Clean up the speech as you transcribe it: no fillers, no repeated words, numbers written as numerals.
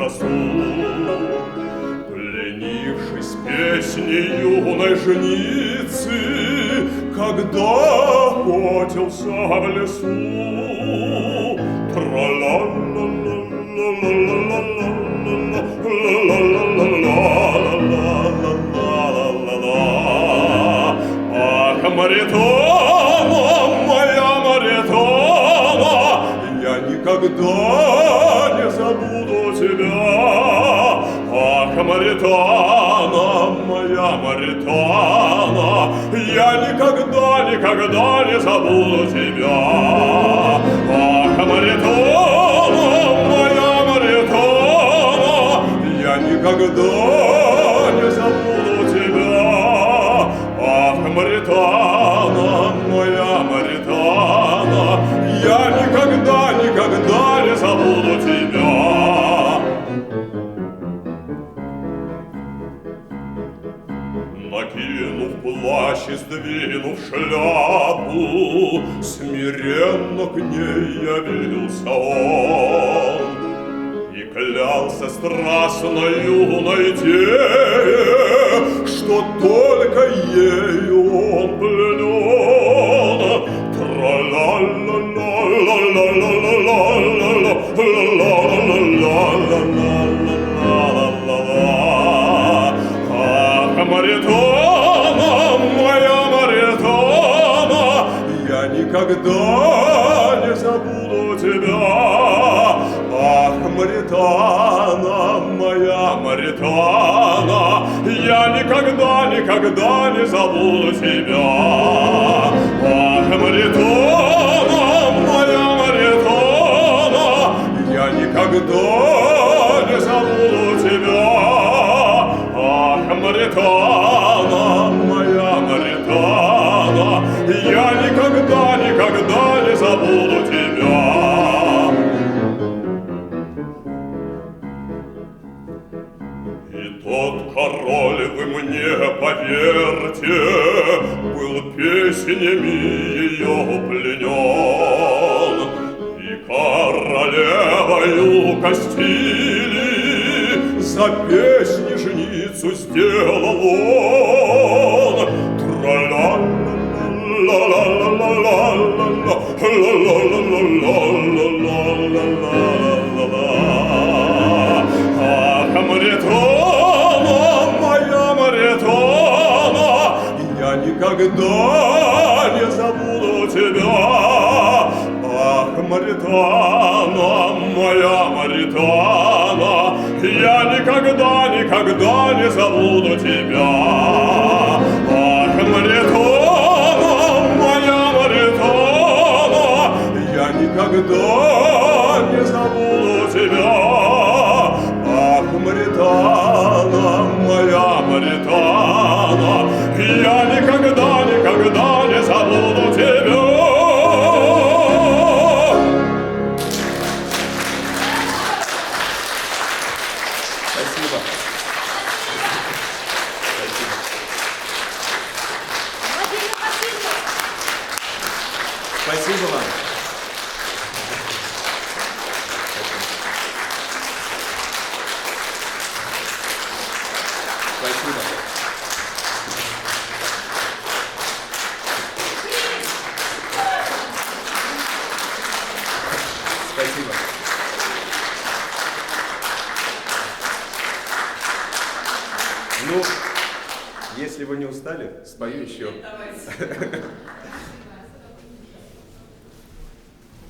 росу. Пленившись песней юной жницы, когда охотился в лесу, ах, Маритона, моя Маритона, я никогда не забуду тебя. Ах, Маритона, моя Маритона, я никогда, никогда не забуду тебя. Ах, Маритона, моя Маритона, я никогда не забуду тебя. Ах, Маритона, моя Маритона, я никогда, никогда не забуду тебя. Накинув плащ и сдвинув шляпу, смиренно к ней явился он и клялся страстною найти, что только ею он пленен. Ах, Маритона, моя Маритона, я никогда не забуду тебя. Ах, Маритона, моя Маритона, я никогда, никогда не забуду тебя. Ах, Маритона, моя Маритона, я никогда не забуду тебя. Ах, Маритона, моя Маритона, я никогда, никогда не забуду тебя. И тот король, вы мне поверьте, был песнями ее пленен, и королевою Кастилии за песни жницу сделал он. Ах, Маритона, моя Маритона, я никогда не забуду тебя. Ах, Маритона, моя Маритона, я никогда, никогда не забуду тебя. Ах, Маритона, моя Маритона, я никогда не забуду тебя. Ах, Маритона, моя Маритона, я никогда, никогда не забуду тебя. Спасибо. Спасибо вам. Спасибо. Спасибо. Ну, если вы не устали, спою еще. Давайте.